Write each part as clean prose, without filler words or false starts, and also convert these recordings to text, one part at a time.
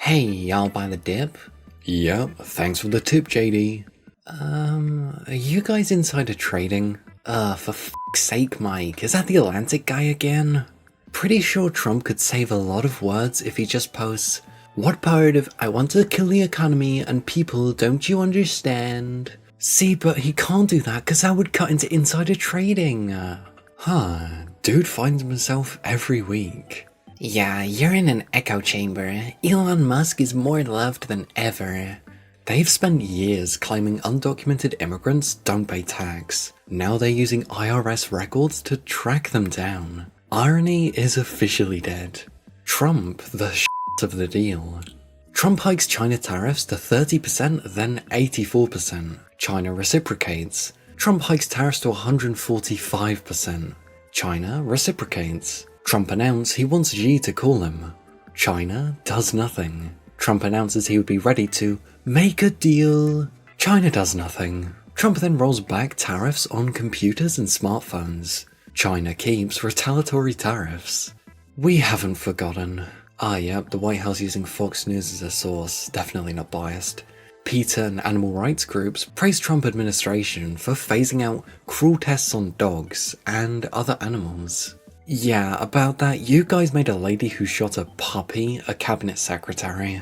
Hey, y'all buy the dip? Yep, thanks for the tip, JD. Are you guys insider trading? For f***'s sake, Mike, is that the Atlantic guy again? Pretty sure Trump could save a lot of words if he just posts, "What part of I want to kill the economy and people don't you understand?" See, but he can't do that because that would cut into insider trading. Dude finds himself every week. Yeah, you're in an echo chamber. Elon Musk is more loved than ever. They've spent years claiming undocumented immigrants don't pay tax. Now they're using IRS records to track them down. Irony is officially dead. Trump, the shit of the deal. Trump hikes China tariffs to 30%, then 84%. China reciprocates. Trump hikes tariffs to 145%. China reciprocates. Trump announced he wants Xi to call him. China does nothing. Trump announces he would be ready to make a deal. China does nothing. Trump then rolls back tariffs on computers and smartphones. China keeps retaliatory tariffs. We haven't forgotten. Yep, the White House using Fox News as a source, definitely not biased. PETA and animal rights groups praise Trump administration for phasing out cruel tests on dogs and other animals. Yeah, about that, you guys made a lady who shot a puppy a cabinet secretary.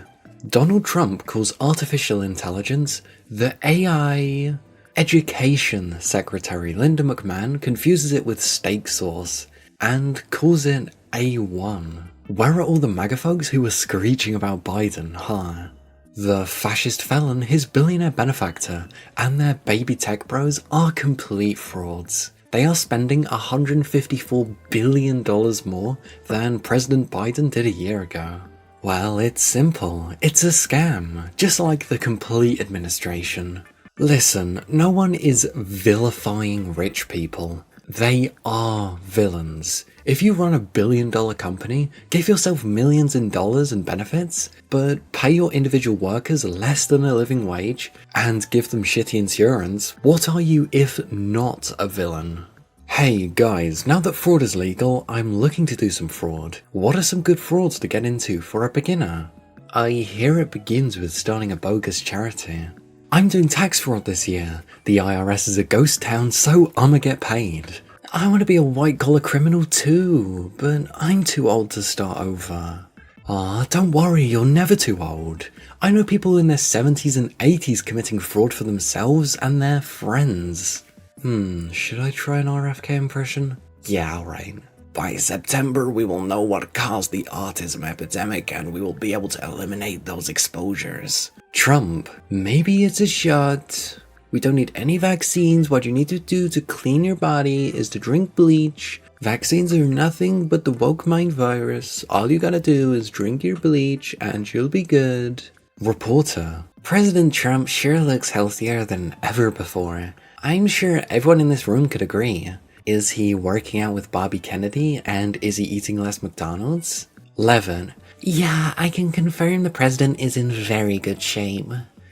Donald Trump calls artificial intelligence the AI. Education Secretary Linda McMahon confuses it with steak sauce and calls it A1. Where are all the MAGA folks who were screeching about Biden, huh? The fascist felon, his billionaire benefactor, and their baby tech bros are complete frauds. They are spending $154 billion more than President Biden did a year ago. Well, it's simple. It's a scam, just like the complete administration. Listen, no one is vilifying rich people. They are villains. If you run $1 billion company, give yourself millions in dollars and benefits, but pay your individual workers less than a living wage and give them shitty insurance, what are you if not a villain? Hey guys, now that fraud is legal, I'm looking to do some fraud. What are some good frauds to get into for a beginner? I hear it begins with starting a bogus charity. I'm doing tax fraud this year. The IRS is a ghost town, so I'ma get paid. I want to be a white-collar criminal too, but I'm too old to start over. Don't worry, you're never too old. I know people in their 70s and 80s committing fraud for themselves and their friends. Should I try an RFK impression? Yeah, alright. By September, we will know what caused the autism epidemic and we will be able to eliminate those exposures. Trump, maybe it's a shot. We don't need any vaccines. What you need to do to clean your body is to drink bleach. Vaccines are nothing but the woke mind virus. All you gotta do is drink your bleach and you'll be good. Reporter, President Trump sure looks healthier than ever before. I'm sure everyone in this room could agree. Is he working out with Bobby Kennedy and is he eating less McDonald's? Levin, yeah, I can confirm the president is in very good shape.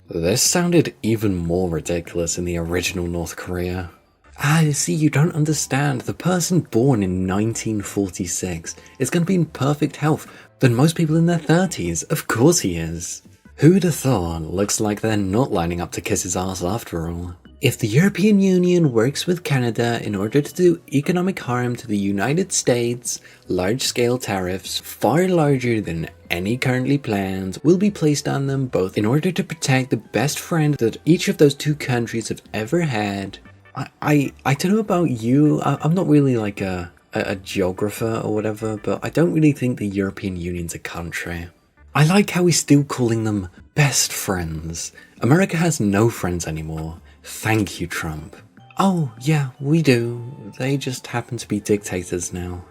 This sounded even more ridiculous in the original North Korea. See, you don't understand. The person born in 1946 is going to be in perfect health than most people in their 30s. Of course he is. Who'd have thought? Looks like they're not lining up to kiss his ass after all. If the European Union works with Canada in order to do economic harm to the United States, large-scale tariffs, far larger than any currently planned, will be placed on them both in order to protect the best friend that each of those two countries have ever had. I don't know about you, I'm not really like a geographer or whatever, but I don't really think the European Union's a country. I like how he's still calling them best friends. America has no friends anymore. Thank you, Trump. Oh, yeah, we do. They just happen to be dictators now.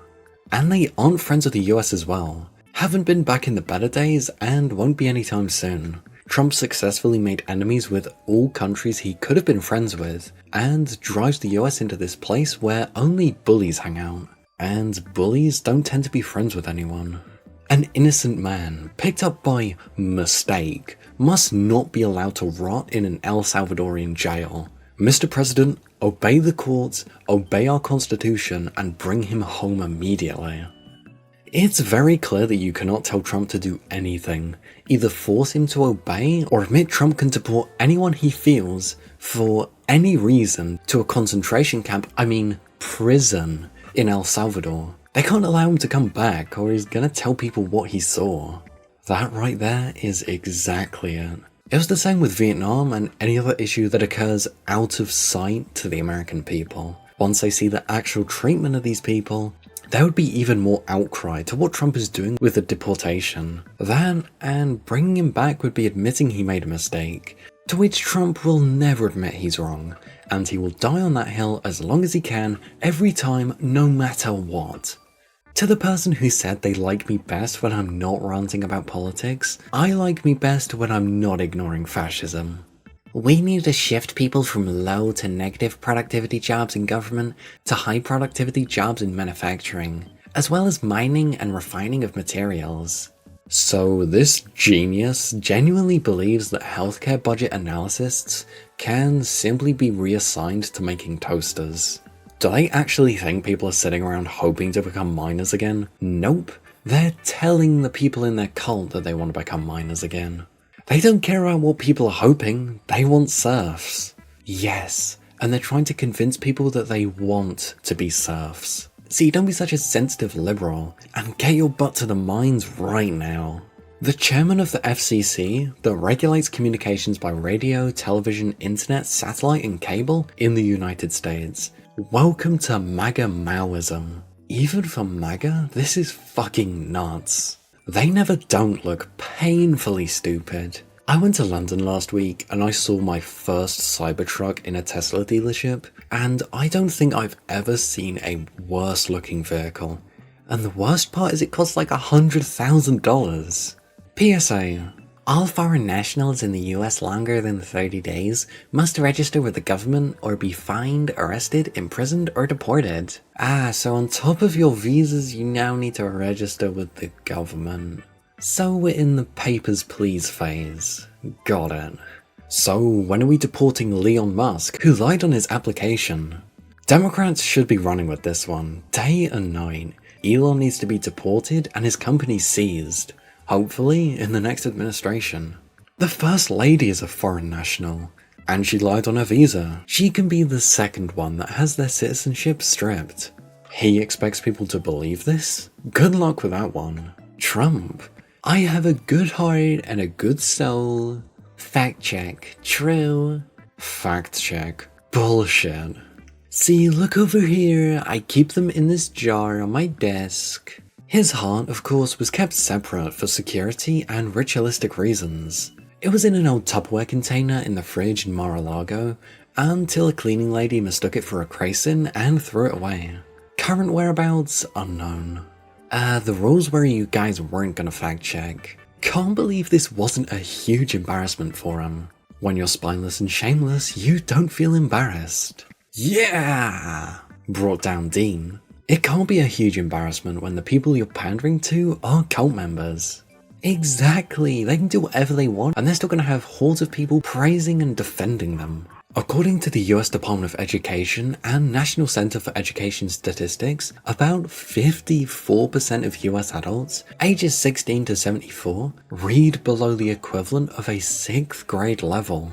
And they aren't friends with the US as well. Haven't been back in the better days and won't be anytime soon. Trump successfully made enemies with all countries he could have been friends with, and drives the US into this place where only bullies hang out. And bullies don't tend to be friends with anyone. An innocent man, picked up by mistake, must not be allowed to rot in an El Salvadorian jail. Mr. President, obey the courts, obey our constitution, and bring him home immediately. It's very clear that you cannot tell Trump to do anything. Either force him to obey or admit Trump can deport anyone he feels for any reason to a concentration camp, prison, in El Salvador. They can't allow him to come back or he's gonna tell people what he saw. That right there is exactly it. It was the same with Vietnam and any other issue that occurs out of sight to the American people. Once they see the actual treatment of these people, there would be even more outcry to what Trump is doing with the deportation. That, and bringing him back would be admitting he made a mistake, to which Trump will never admit he's wrong, and he will die on that hill as long as he can, every time, no matter what. To the person who said they like me best when I'm not ranting about politics, I like me best when I'm not ignoring fascism. We need to shift people from low to negative productivity jobs in government to high productivity jobs in manufacturing, as well as mining and refining of materials. So this genius genuinely believes that healthcare budget analysts can simply be reassigned to making toasters. Do they actually think people are sitting around hoping to become miners again? Nope. They're telling the people in their cult that they want to become miners again. They don't care about what people are hoping, they want serfs. Yes, and they're trying to convince people that they want to be serfs. See, don't be such a sensitive liberal, and get your butt to the mines right now. The chairman of the FCC, that regulates communications by radio, television, internet, satellite and cable in the United States. Welcome to MAGA Maoism. Even for MAGA, this is fucking nuts. They never don't look painfully stupid. I went to London last week and I saw my first Cybertruck in a Tesla dealership, and I don't think I've ever seen a worse looking vehicle. And the worst part is it costs like $100,000. PSA. All foreign nationals in the US longer than 30 days must register with the government or be fined, arrested, imprisoned, or deported. So on top of your visas, you now need to register with the government. So we're in the papers please phase. Got it. So when are we deporting Elon Musk, who lied on his application? Democrats should be running with this one, day and night. Elon needs to be deported and his company seized. Hopefully, in the next administration. The First Lady is a foreign national, and she lied on her visa. She can be the second one that has their citizenship stripped. He expects people to believe this? Good luck with that one. Trump. I have a good heart and a good soul. Fact check. True. Fact check. Bullshit. See, look over here. I keep them in this jar on my desk. His heart, of course, was kept separate for security and ritualistic reasons. It was in an old Tupperware container in the fridge in Mar-a-Lago, until a cleaning lady mistook it for a crayson and threw it away. Current whereabouts, unknown. The rules were you guys weren't gonna fact check. Can't believe this wasn't a huge embarrassment for him. When you're spineless and shameless, you don't feel embarrassed. Yeah! Brought down Dean. It can't be a huge embarrassment when the people you're pandering to are cult members. Exactly, they can do whatever they want and they're still going to have hordes of people praising and defending them. According to the US Department of Education and National Center for Education Statistics, about 54% of US adults ages 16 to 74 read below the equivalent of a 6th grade level.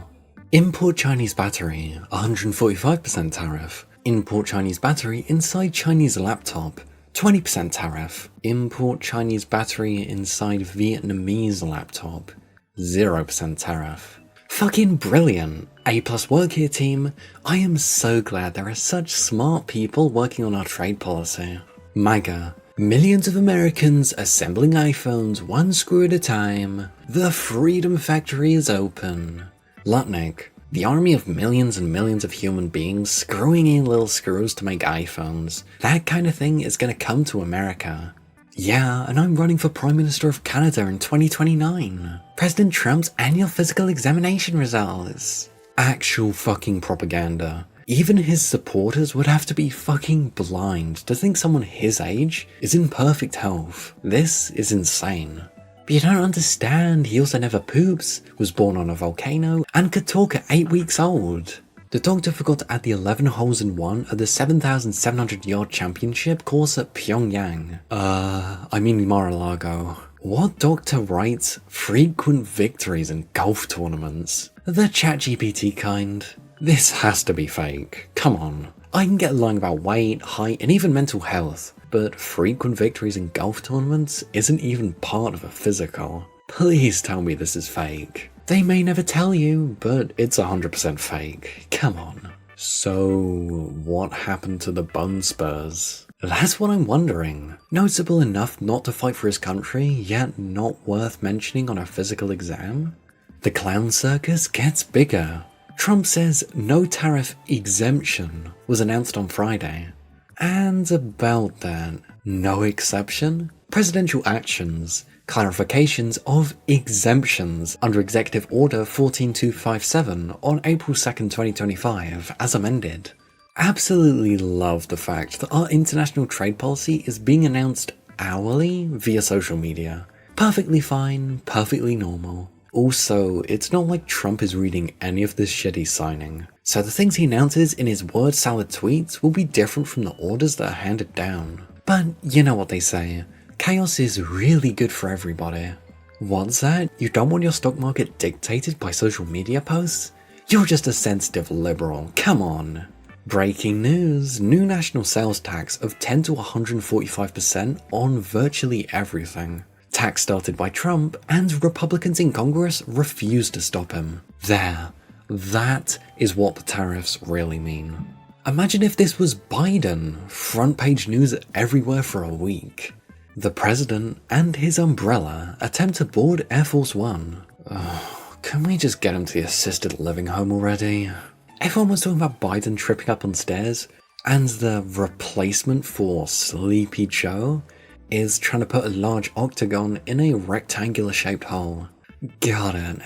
Import Chinese battery, 145% tariff. Import Chinese battery inside Chinese laptop, 20% tariff. Import Chinese battery inside Vietnamese laptop, 0% tariff. Fucking brilliant. A+ work here, team. I am so glad there are such smart people working on our trade policy. MAGA. Millions of Americans assembling iPhones one screw at a time. The Freedom Factory is open. Lutnik. The army of millions and millions of human beings screwing in little screws to make iPhones. That kind of thing is gonna come to America. Yeah, and I'm running for Prime Minister of Canada in 2029. President Trump's annual physical examination results. Actual fucking propaganda. Even his supporters would have to be fucking blind to think someone his age is in perfect health. This is insane. But you don't understand, he also never poops, was born on a volcano, and could talk at 8 weeks old. The doctor forgot to add the 11 holes in one at the 7,700 yard championship course at Pyongyang. I mean Mar-a-Lago. What doctor writes frequent victories in golf tournaments? The ChatGPT kind? This has to be fake. Come on. I can get lying about weight, height, and even mental health, but frequent victories in golf tournaments isn't even part of a physical. Please tell me this is fake. They may never tell you, but it's 100% fake. Come on. So, what happened to the bone spurs? That's what I'm wondering. Notable enough not to fight for his country, yet not worth mentioning on a physical exam? The clown circus gets bigger. Trump says no tariff exemption was announced on Friday. And about that, no exception? Presidential actions, clarifications of exemptions under Executive Order 14257 on April 2nd, 2025, as amended. Absolutely love the fact that our international trade policy is being announced hourly via social media. Perfectly fine, perfectly normal. Also, it's not like Trump is reading any of this shit he's signing, so the things he announces in his word salad tweets will be different from the orders that are handed down. But you know what they say, chaos is really good for everybody. What's that? You don't want your stock market dictated by social media posts? You're just a sensitive liberal, come on. Breaking news, new national sales tax of 10 to 145% on virtually everything. Tax started by Trump, and Republicans in Congress refuse to stop him. There. That is what the tariffs really mean. Imagine if this was Biden, front page news everywhere for a week. The president and his umbrella attempt to board Air Force One. Can we just get him to the assisted living home already? Everyone was talking about Biden tripping up on stairs, and the replacement for Sleepy Joe is trying to put a large octagon in a rectangular shaped hole. Got it.